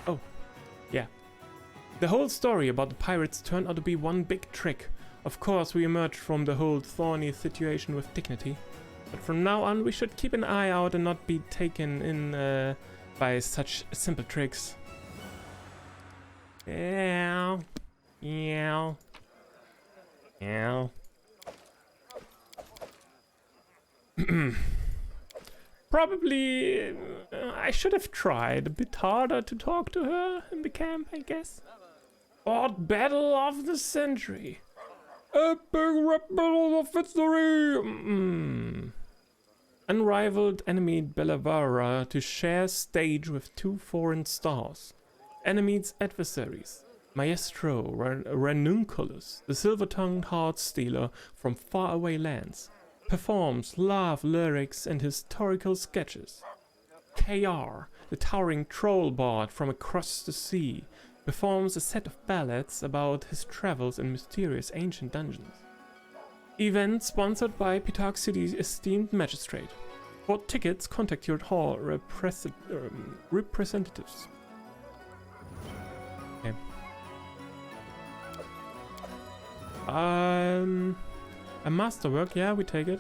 Oh, yeah. The whole story about the pirates turned out to be one big trick. Of course, we emerged from the whole thorny situation with dignity. But from now on, we should keep an eye out and not be taken in by such simple tricks. Yeah. Yeah. Yeah. Probably I should have tried a bit harder to talk to her in the camp, I guess. Fought battle of the century. Epic rap battle of victory. Unrivaled enemy Bellavara to share stage with 2 foreign stars. Enemies adversaries. Maestro Ranunculus, the silver-tongued heart stealer from faraway lands, performs love lyrics and historical sketches. KR, the towering troll bard from across the sea, performs a set of ballads about his travels in mysterious ancient dungeons. Event sponsored by Pitak City's esteemed magistrate. For tickets, contact your hall representatives. Okay. A masterwork, yeah, we take it.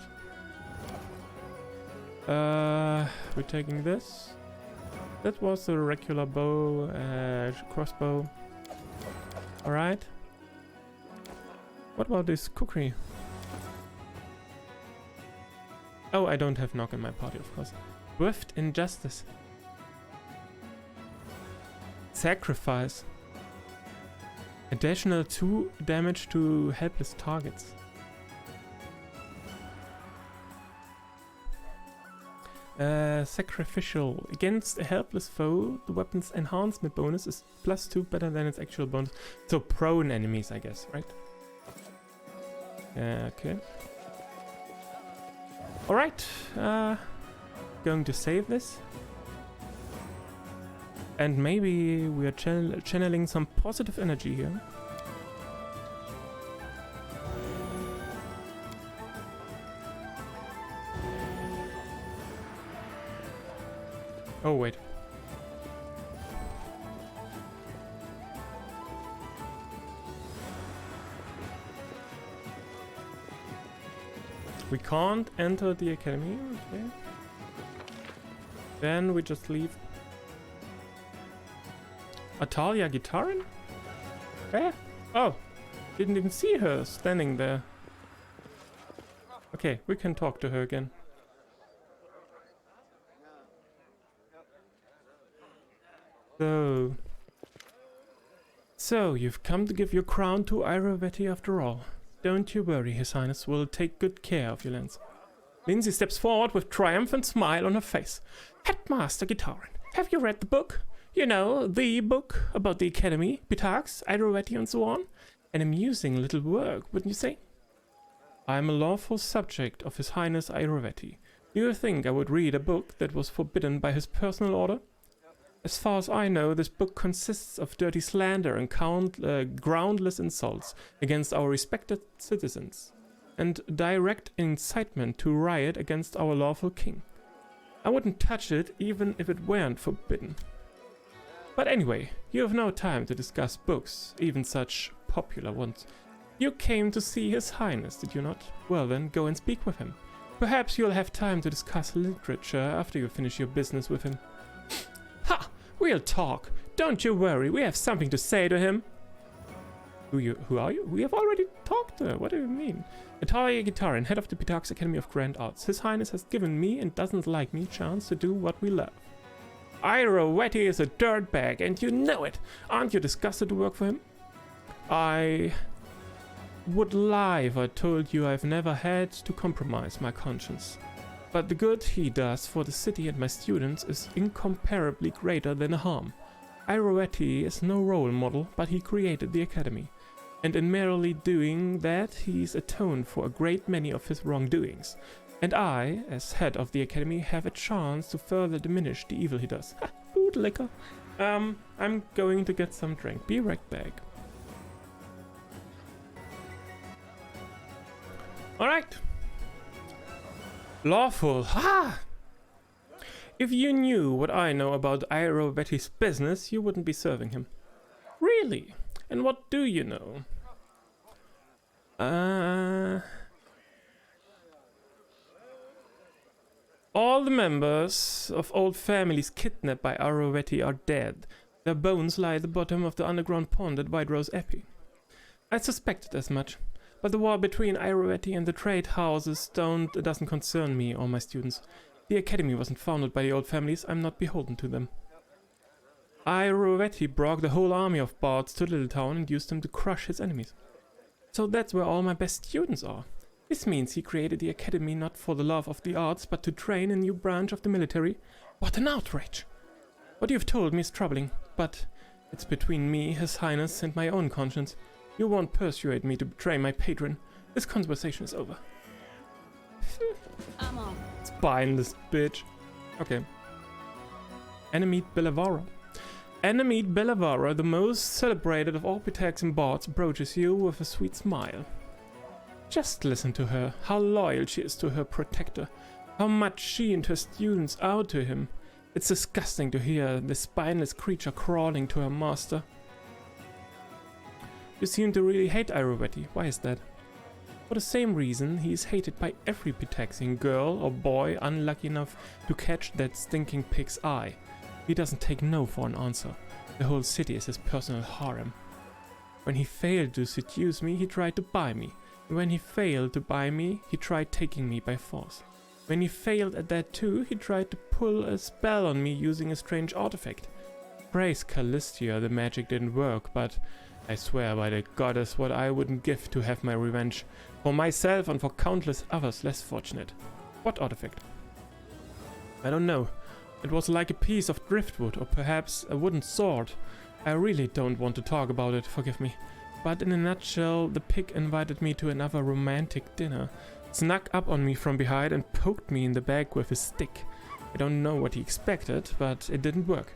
We're taking this. That was a regular bow, crossbow. Alright. What about this cookery? Oh, I don't have knock in my party, of course. Swift injustice. Sacrifice. Additional 2 damage to helpless targets. Sacrificial. Against a helpless foe, the weapon's enhancement bonus is +2 better than its actual bonus. So prone enemies, I guess, right? Okay. Alright. Going to save this. And maybe we are channeling some positive energy here. Oh, wait. We can't enter the academy, okay. Then we just leave. Atalia Gitarin? Eh? Oh, didn't even see her standing there. Okay, we can talk to her again. So you've come to give your crown to Irovetti after all. Don't you worry, His Highness will take good care of your lands. Lindsay steps forward with triumphant smile on her face. Headmaster Gitarin, have you read the book? You know, the book about the academy, Pitax, Irovetti and so on? An amusing little work, wouldn't you say? I am a lawful subject of His Highness Irovetti. Do you think I would read a book that was forbidden by his personal order? As far as I know, this book consists of dirty slander and groundless insults against our respected citizens, and direct incitement to riot against our lawful king. I wouldn't touch it even if it weren't forbidden. But anyway, you have no time to discuss books, even such popular ones. You came to see His Highness, did you not? Well then, go and speak with him. Perhaps you'll have time to discuss literature after you finish your business with him. Ha! We'll talk. Don't you worry, we have something to say to him. Who are you? We have already talked to her. What do you mean? Atalia Gitarin, head of the Pitax Academy of Grand Arts. His Highness has given me and doesn't like me chance to do what we love. Irovetti is a dirtbag, and you know it. Aren't you disgusted to work for him? I would lie if I told you I've never had to compromise my conscience. But the good he does for the city and my students is incomparably greater than the harm. Irovetti is no role model, but he created the academy. And in merely doing that, he's atoned for a great many of his wrongdoings. And I, as head of the academy, have a chance to further diminish the evil he does. Ha! Bootlicker. I'm going to get some drink. Be right back. Alright. Lawful. Ah! If you knew what I know about Irovetti's business, you wouldn't be serving him. Really? And what do you know? All the members of old families kidnapped by Irovetti are dead. Their bones lie at the bottom of the underground pond at White Rose Abbey. I suspected as much, but the war between Irovetti and the trade houses doesn't concern me or my students. The academy wasn't founded by the old families, I'm not beholden to them. Irovetti brought the whole army of bards to Little Town and used them to crush his enemies. So that's where all my best students are. This means he created the academy not for the love of the arts, but to train a new branch of the military. What an outrage! What you've told me is troubling, but it's between me, His Highness, and my own conscience. You won't persuade me to betray my patron. This conversation is over. I'm off. Spineless bitch. Okay. Enemy Bellavara. Enemy Bellavara, the most celebrated of all Pitax and bards, approaches you with a sweet smile. Just listen to her, how loyal she is to her protector, how much she and her students owe to him. It's disgusting to hear this spineless creature crawling to her master. You seem to really hate Irovetti. Why is that? For the same reason, he is hated by every Pitaxian girl or boy unlucky enough to catch that stinking pig's eye. He doesn't take no for an answer. The whole city is his personal harem. When he failed to seduce me, he tried to buy me. And when he failed to buy me, he tried taking me by force. When he failed at that too, he tried to pull a spell on me using a strange artifact. Praise Callistia, the magic didn't work, but I swear by the goddess what I wouldn't give to have my revenge. For myself and for countless others less fortunate. What artifact? I don't know. It was like a piece of driftwood or perhaps a wooden sword. I really don't want to talk about it, forgive me. But in a nutshell, the pig invited me to another romantic dinner, snuck up on me from behind and poked me in the back with his stick. I don't know what he expected, but it didn't work.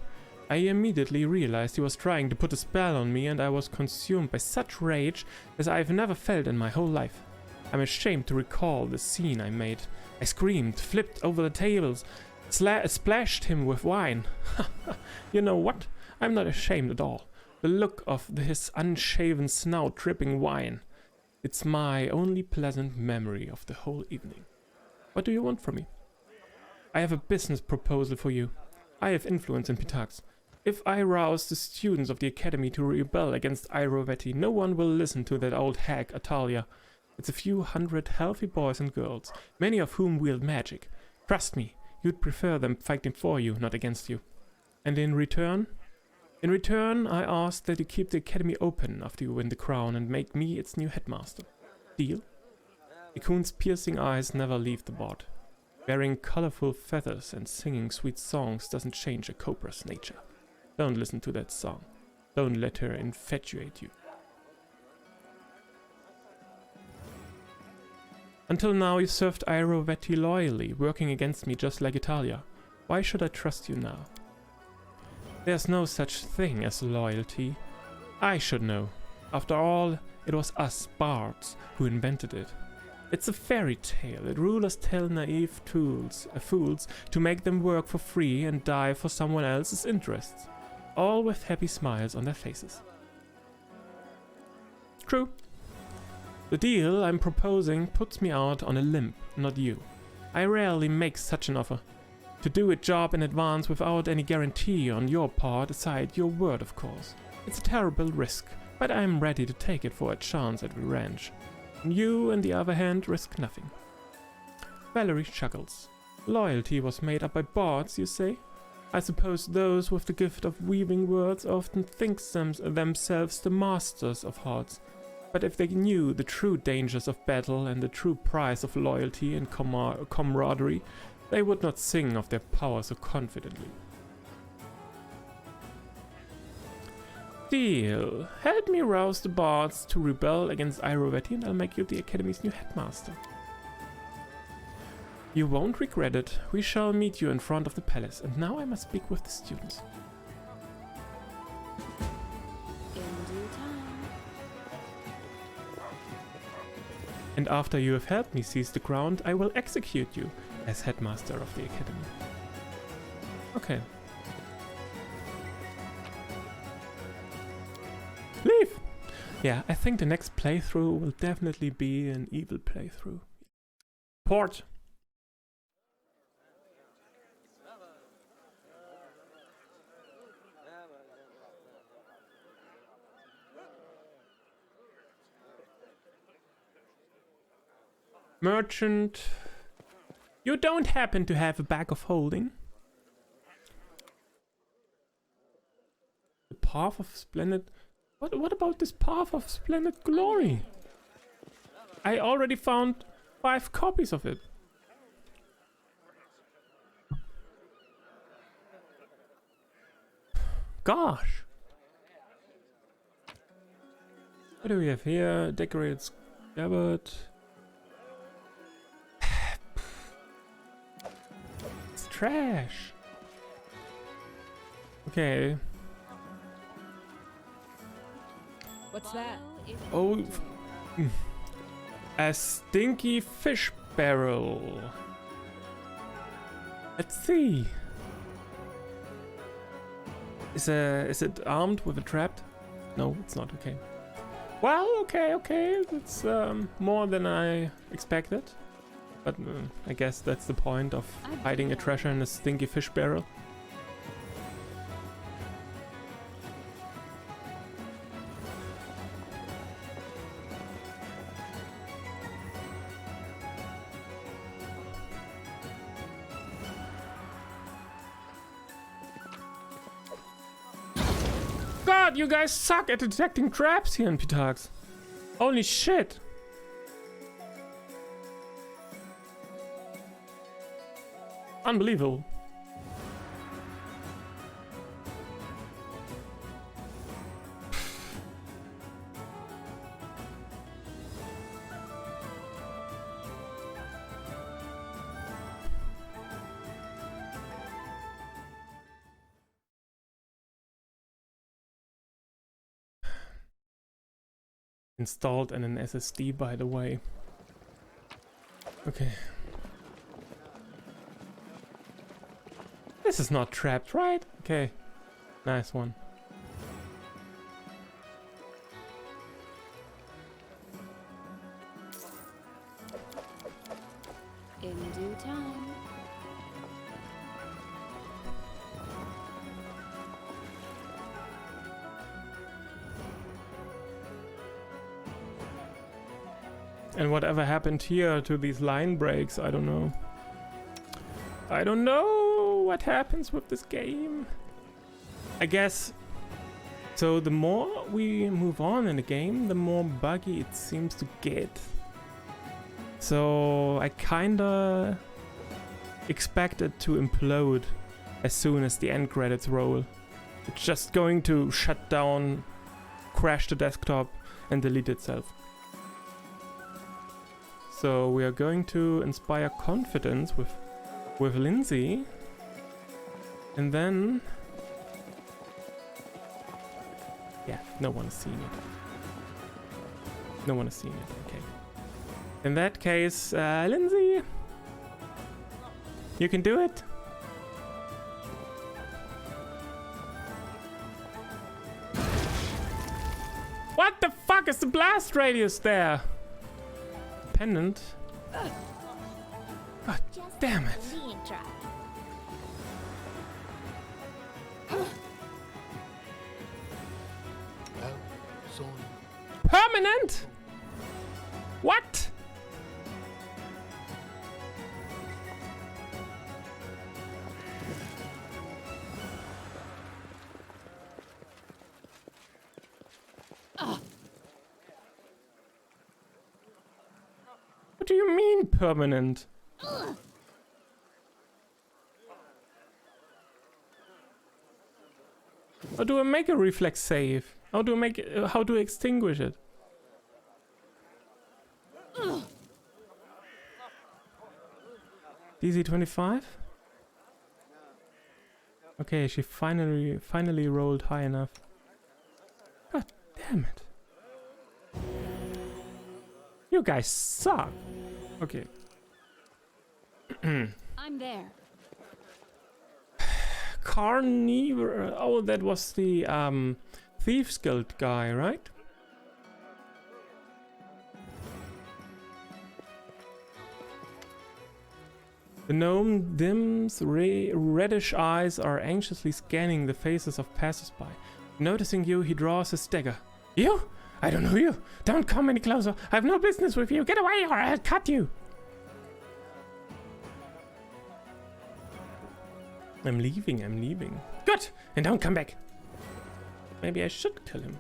I immediately realized he was trying to put a spell on me and I was consumed by such rage as I've never felt in my whole life. I'm ashamed to recall the scene I made. I screamed, flipped over the tables, splashed him with wine. You know what? I'm not ashamed at all. The look of his unshaven snout dripping wine. It's my only pleasant memory of the whole evening. What do you want from me? I have a business proposal for you. I have influence in Pitax. If I rouse the students of the academy to rebel against Irovetti, no one will listen to that old hag Atalia. It's a few hundred healthy boys and girls, many of whom wield magic. Trust me, you'd prefer them fighting for you, not against you. And in return? In return, I ask that you keep the academy open after you win the crown and make me its new headmaster. Deal? Ikun's piercing eyes never leave the bard. Wearing colorful feathers and singing sweet songs doesn't change a cobra's nature. Don't listen to that song. Don't let her infatuate you. Until now you served Irovetti loyally, working against me just like Italia. Why should I trust you now? There's no such thing as loyalty. I should know. After all, it was us bards who invented it. It's a fairy tale that rulers tell naive fools to make them work for free and die for someone else's interests, all with happy smiles on their faces. True. The deal I'm proposing puts me out on a limb, not you. I rarely make such an offer. To do a job in advance without any guarantee on your part, aside your word of course. It's a terrible risk, but I'm ready to take it for a chance at revenge. You, on the other hand, risk nothing. Valerie chuckles. Loyalty was made up by bards, you say? I suppose those with the gift of weaving words often think themselves the masters of hearts. But if they knew the true dangers of battle and the true price of loyalty and camaraderie, they would not sing of their power so confidently. Deal. Help me rouse the bards to rebel against Irovetti and I'll make you the Academy's new headmaster. You won't regret it. We shall meet you in front of the palace, and now I must speak with the students. In due time. And after you have helped me seize the ground, I will execute you as headmaster of the academy. Okay. Leave! Yeah, I think the next playthrough will definitely be an evil playthrough. Port! Merchant. You don't happen to have a bag of holding? The Path of Splendid... What about this Path of Splendid Glory? I already found 5 copies of it. Gosh. What do we have here? Decorated scabbard. It's trash. Okay. What's that? Oh. A stinky fish barrel. Let's see. Is it armed with a trap? No, it's not. Okay. Well, okay. It's more than I expected. But I guess that's the point of hiding a treasure in a stinky fish barrel. God, you guys suck at detecting traps here in Pitax. Holy shit. Unbelievable. Installed in an SSD, by the way. Okay. This is not trapped, right? Okay. Nice one. In due time. And whatever happened here to these line breaks, I don't know. I don't know what happens with this game. I guess... So the more we move on in the game, the more buggy it seems to get. So I kinda expect it to implode as soon as the end credits roll. It's just going to shut down, crash the desktop and delete itself. So we are going to inspire confidence with Lindsay, and then yeah, no one is seeing it. No one is seeing it. Okay. In that case, Lindsay, you can do it. What the fuck is the blast radius there? Pendant. God damn it. Permanent? What? What do you mean permanent? How do I make a reflex save? How do I make it, how do I extinguish it? DC 25? Okay, she finally rolled high enough. God damn it. You guys suck. Okay. I'm there. Carnivore. Oh, that was the Thieves Guild guy, right? The gnome dim's reddish eyes are anxiously scanning the faces of passers-by. Noticing you, he draws his dagger. You? I don't know you. Don't come any closer. I have no business with you. Get away or I'll cut you. I'm leaving. Good! And don't come back. Maybe I should kill him.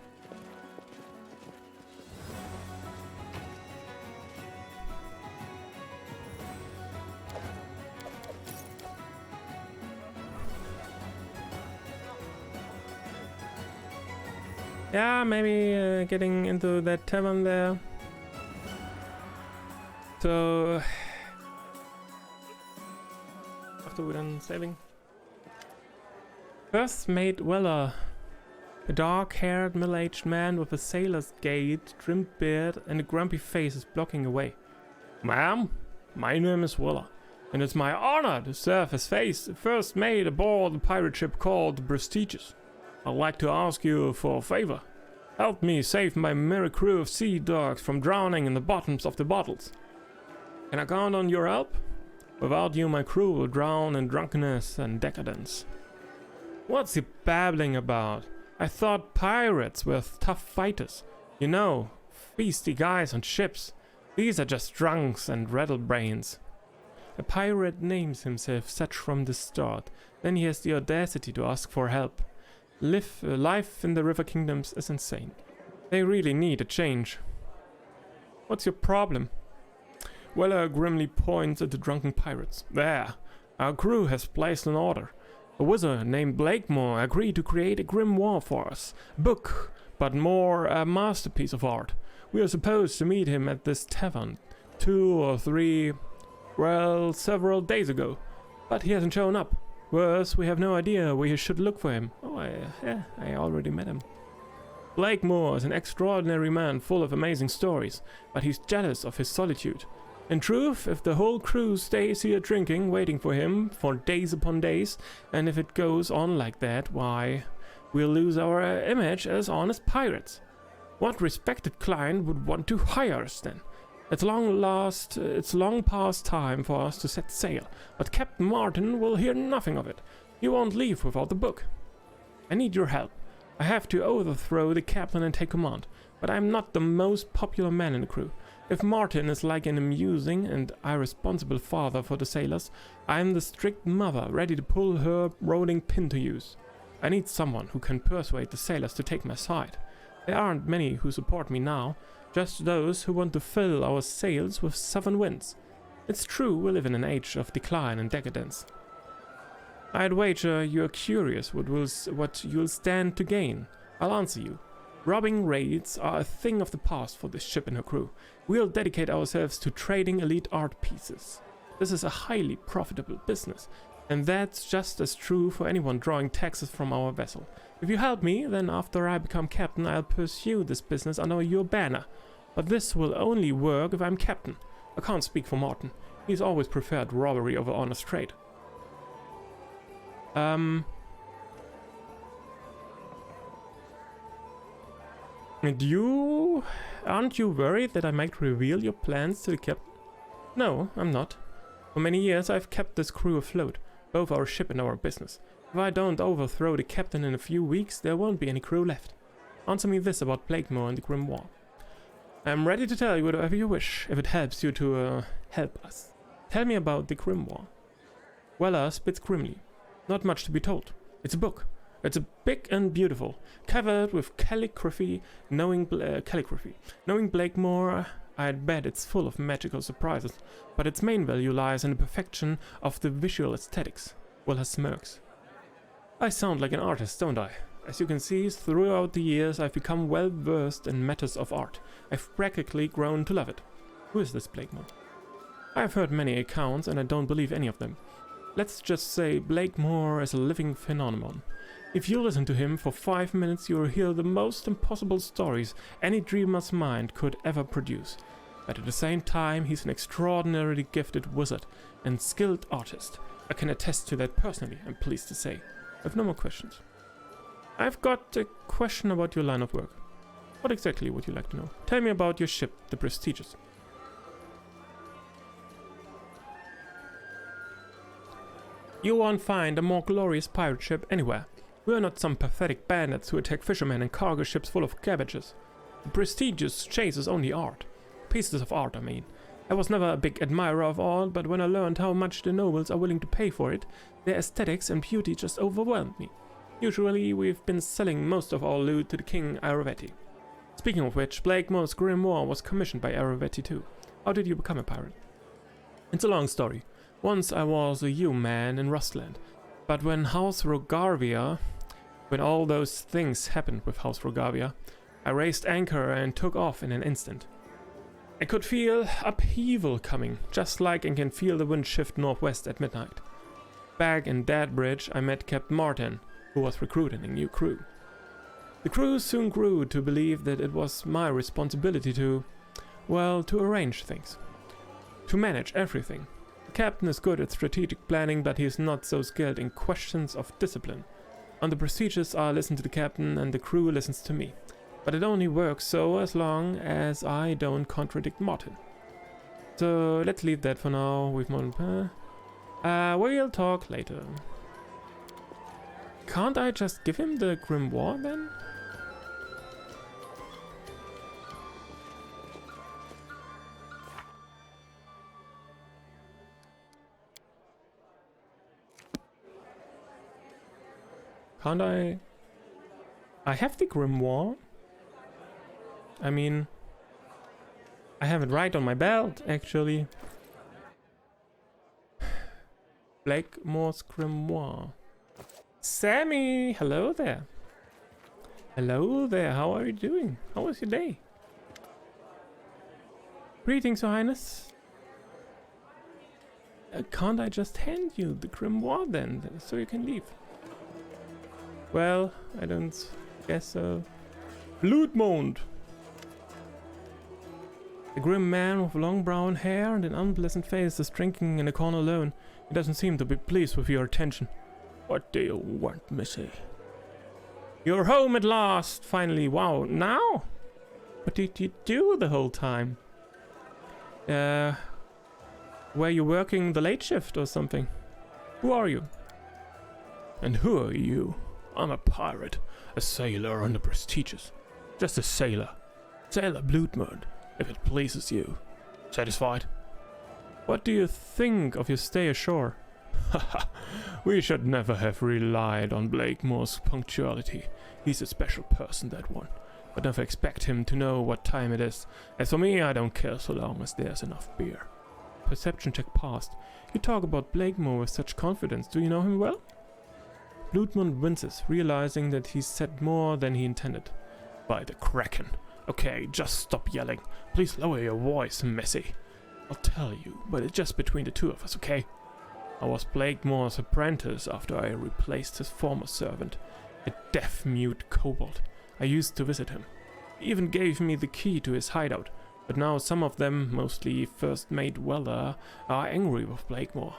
Yeah, maybe getting into that tavern there. So after we're done saving. First mate Weller, a dark-haired, middle-aged man with a sailor's gait, trimmed beard, and a grumpy face is blocking away. Ma'am, my name is Weller, and it's my honor to serve as first mate aboard the pirate ship called the Prestigious. I'd like to ask you for a favor. Help me save my merry crew of sea dogs from drowning in the bottoms of the bottles. Can I count on your help? Without you, my crew will drown in drunkenness and decadence. What's he babbling about? I thought pirates were tough fighters. You know, feisty guys on ships. These are just drunks and rattlebrains. A pirate names himself such from the start. Then he has the audacity to ask for help. Life in the River Kingdoms is insane. They really need a change. What's your problem? Weller grimly points at the drunken pirates. There, our crew has placed an order. A wizard named Blakemore agreed to create a grimoire for us. A book, but more a masterpiece of art. We are supposed to meet him at this tavern 2 or 3, well, several days ago. But he hasn't shown up. Worse, we have no idea where you should look for him. Oh, I already met him. Blakemore is an extraordinary man full of amazing stories, but he's jealous of his solitude. In truth, if the whole crew stays here drinking, waiting for him for days upon days, and if it goes on like that, why, we'll lose our image as honest pirates. What respected client would want to hire us then? It's long past time for us to set sail, but Captain Martin will hear nothing of it. He won't leave without the book. I need your help. I have to overthrow the captain and take command, but I'm not the most popular man in the crew. If Martin is like an amusing and irresponsible father for the sailors, I'm the strict mother ready to pull her rolling pin to use. I need someone who can persuade the sailors to take my side. There aren't many who support me now, just those who want to fill our sails with southern winds. It's true we live in an age of decline and decadence. I'd wager you're curious what you'll stand to gain. I'll answer you. Robbing raids are a thing of the past for this ship and her crew. We'll dedicate ourselves to trading elite art pieces. This is a highly profitable business, and that's just as true for anyone drawing taxes from our vessel. If you help me, then after I become captain, I'll pursue this business under your banner. But this will only work if I'm captain. I can't speak for Martin. He's always preferred robbery over honest trade. And aren't you worried that I might reveal your plans to the captain? No, I'm not. For many years I've kept this crew afloat, both our ship and our business. If I don't overthrow the captain in a few weeks, there won't be any crew left. Answer me this about Blakemore and the Grimoire. I'm ready to tell you whatever you wish, if it helps you to help us. Tell me about the Grimoire. Weller spits grimly. Not much to be told. It's a book. It's big and beautiful, covered with calligraphy. Knowing Blakemore, I'd bet it's full of magical surprises, but its main value lies in the perfection of the visual aesthetics. Weller smirks. I sound like an artist, don't I? As you can see, throughout the years I've become well versed in matters of art. I've practically grown to love it. Who is this Blakemore? I've heard many accounts and I don't believe any of them. Let's just say Blakemore is a living phenomenon. If you listen to him for 5 minutes, you'll hear the most impossible stories any dreamer's mind could ever produce. But at the same time, he's an extraordinarily gifted wizard and skilled artist. I can attest to that personally, I'm pleased to say. I have no more questions. I've got a question about your line of work. What exactly would you like to know? Tell me about your ship, the Prestigious. You won't find a more glorious pirate ship anywhere. We are not some pathetic bandits who attack fishermen and cargo ships full of cabbages. The Prestigious chases only art. Pieces of art, I mean. I was never a big admirer of art, but when I learned how much the nobles are willing to pay for it, their aesthetics and beauty just overwhelmed me. Usually, we've been selling most of our loot to the King Aravetti. Speaking of which, Blakemore's Grimoire was commissioned by Aravetti too. How did you become a pirate? It's a long story. Once I was a yeoman in Rustland, but when all those things happened with House Rogavia, I raised anchor and took off in an instant. I could feel upheaval coming, just like I can feel the wind shift northwest at midnight. Back in Deadbridge, I met Captain Martin, who was recruiting a new crew. The crew soon grew to believe that it was my responsibility to arrange things. To manage everything. The captain is good at strategic planning, but he is not so skilled in questions of discipline. On the Prestigious, I listen to the captain and the crew listens to me. But it only works so as long as I don't contradict Martin. So let's leave that for now. We'll talk later. Can't I just give him the Grimoire then? Can't I? I have the Grimoire. I mean, I have it right on my belt, actually. Blakemore's Grimoire. Sammy! Hello there. Hello there, how are you doing? How was your day? Greetings, Your Highness. Can't I just hand you the Grimoire then, so you can leave? Well, I don't guess so. Bloodmond! A grim man with long brown hair and an unpleasant face is drinking in a corner alone. He doesn't seem to be pleased with your attention. What do you want, missy? You're home at last, finally. Wow, now? What did you do the whole time? Were you working the late shift or something? Who are you? And who are you? I'm a pirate, a sailor on the Prestigious. Just a sailor. Sailor Bloodmond, if it pleases you. Satisfied? What do you think of your stay ashore? Haha, we should never have relied on Blakemore's punctuality. He's a special person, that one. But never expect him to know what time it is. As for me, I don't care so long as there's enough beer. Perception check passed. You talk about Blakemore with such confidence. Do you know him well? Bloodmond winces, realizing that he said more than he intended. By the Kraken. Okay, just stop yelling. Please lower your voice, Missy. I'll tell you, but it's just between the two of us, okay? I was Blakemore's apprentice after I replaced his former servant, a deaf-mute kobold. I used to visit him. He even gave me the key to his hideout, but now some of them, mostly first-mate Weller, are angry with Blakemore.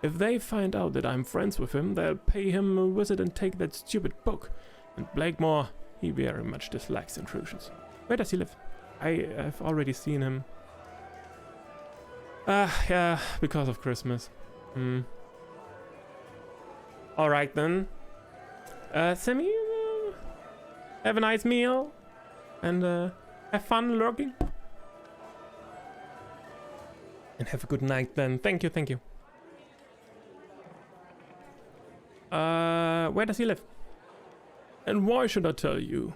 If they find out that I'm friends with him, they'll pay him a visit and take that stupid book. And Blakemore, he very much dislikes intrusions. Where does he live? I have already seen him. Yeah, because of Christmas. Alright then. Sammy, have a nice meal. And have fun lurking. And have a good night then. Thank you, thank you. Where does he live? And why should I tell you?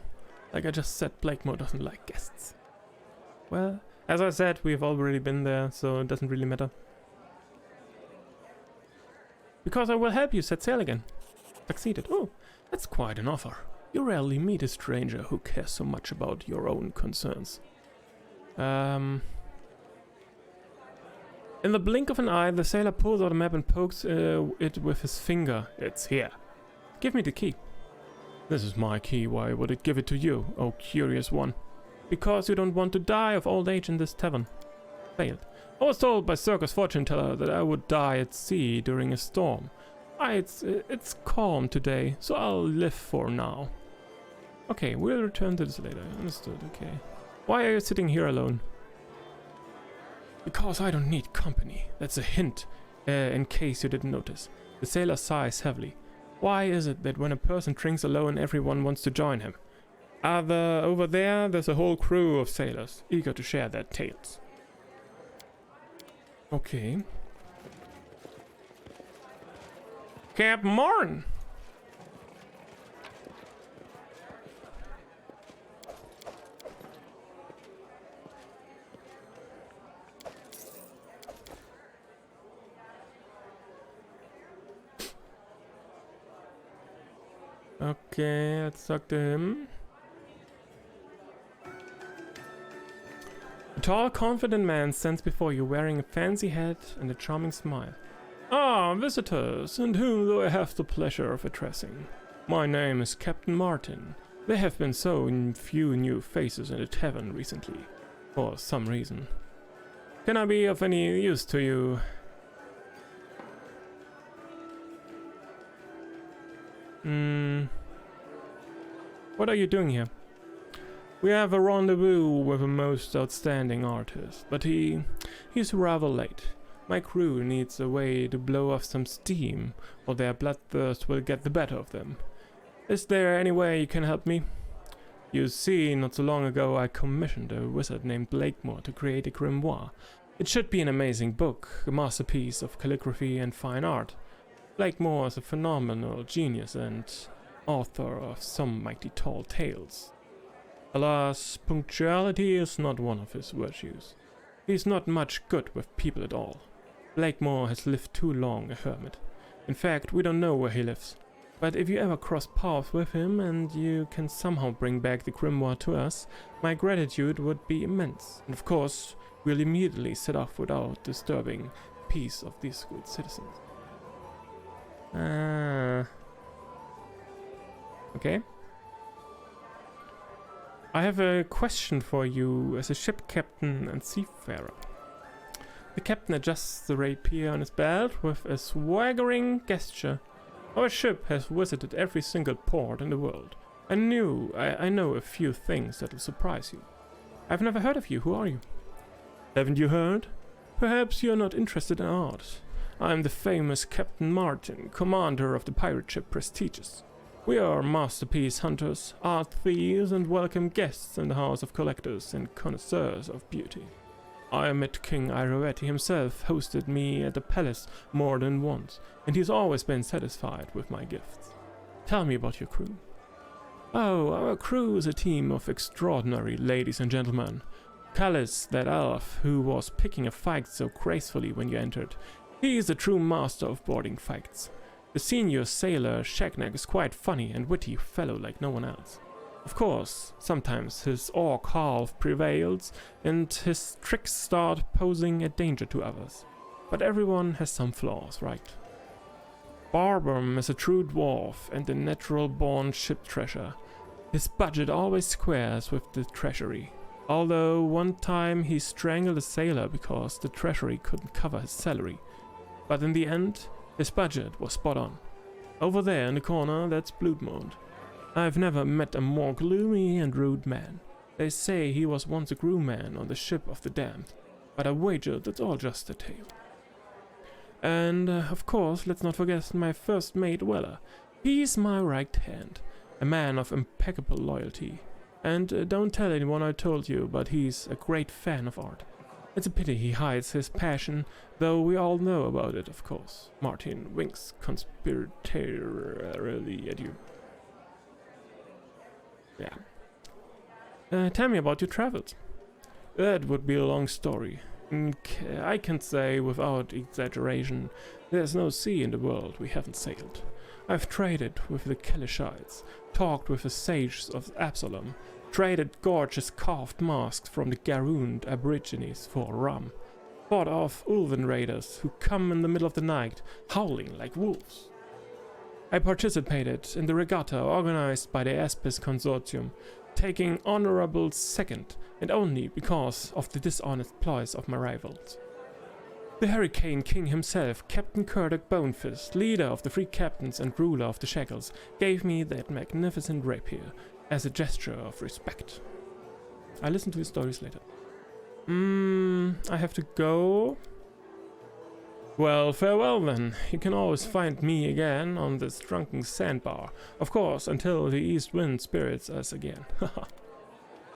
Like I just said, Blakemore doesn't like guests. Well, as I said, we've already been there, so it doesn't really matter. Because I will help you set sail again. Succeeded. Oh, that's quite an offer. You rarely meet a stranger who cares so much about your own concerns. In the blink of an eye, the sailor pulls out a map and pokes it with his finger. It's here. Give me the key. This is my key. Why would it give it to you, oh curious one? Because you don't want to die of old age in this tavern. Failed. I was told by Circus fortune teller that I would die at sea during a storm. It's calm today, so I'll live for now. Okay, we'll return to this later. Understood, okay. Why are you sitting here alone? Because I don't need company. That's a hint, in case you didn't notice. The sailor sighs heavily. Why is it that when a person drinks alone, everyone wants to join him? Over there's a whole crew of sailors, eager to share their tales. Okay. Captain Martin! Okay, let's talk to him. A tall, confident man stands before you wearing a fancy hat and a charming smile. Ah, visitors, and whom do I have the pleasure of addressing? My name is Captain Martin. There have been so few new faces in the tavern recently, for some reason. Can I be of any use to you? What are you doing here? We have a rendezvous with a most outstanding artist, but he's rather late. My crew needs a way to blow off some steam, or their bloodthirst will get the better of them. Is there any way you can help me? You see, not so long ago I commissioned a wizard named Blakemore to create a grimoire. It should be an amazing book, a masterpiece of calligraphy and fine art. Blakemore is a phenomenal genius and author of some mighty tall tales. Alas, punctuality is not one of his virtues. He is not much good with people at all. Blakemore has lived too long a hermit. In fact, we don't know where he lives. But if you ever cross paths with him and you can somehow bring back the grimoire to us, my gratitude would be immense. And of course, we'll immediately set off without disturbing the peace of these good citizens. Okay. I have a question for you as a ship captain and seafarer. The captain adjusts the rapier on his belt with a swaggering gesture. Our ship has visited every single port in the world. I know a few things that'll surprise you. I've never heard of you. Who are you? Haven't you heard? Perhaps you're not interested in art. I'm the famous Captain Martin, commander of the pirate ship Prestigious. We are masterpiece hunters, art thieves, and welcome guests in the house of collectors and connoisseurs of beauty. I met King Irovetti himself, hosted me at the palace more than once, and he's always been satisfied with my gifts. Tell me about your crew. Oh, our crew is a team of extraordinary ladies and gentlemen. Callis, that elf who was picking a fight so gracefully when you entered, he is a true master of boarding fights. The senior sailor, Shagnack, is quite funny and witty fellow like no one else. Of course, sometimes his orc half prevails and his tricks start posing a danger to others. But everyone has some flaws, right? Barbum is a true dwarf and a natural-born ship treasure. His budget always squares with the treasury. Although one time he strangled a sailor because the treasury couldn't cover his salary. But in the end, his budget was spot on. Over there in the corner, that's Bloodmond. I've never met a more gloomy and rude man. They say he was once a crewman on the ship of the damned, but I wager that's all just a tale. And, of course, let's not forget my first mate Weller. He's my right hand, a man of impeccable loyalty. And don't tell anyone I told you, but he's a great fan of art. It's a pity he hides his passion, though we all know about it, of course. Martin winks conspiratorially at you. Yeah. Tell me about your travels. That would be a long story. I can say without exaggeration, there's no sea in the world we haven't sailed. I've traded with the Kelishites, talked with the sages of Absalom, traded gorgeous carved masks from the Garoon Aborigines for rum, fought off Ulven raiders who come in the middle of the night, howling like wolves. I participated in the regatta organized by the Aspis Consortium, taking honorable second, and only because of the dishonest ploys of my rivals. The Hurricane King himself, Captain Curdock Bonefist, leader of the Free Captains and ruler of the Shackles, gave me that magnificent rapier as a gesture of respect. I listen to his stories later. I have to go. Well, farewell then. You can always find me again on this drunken sandbar. Of course, until the east wind spirits us again. Haha.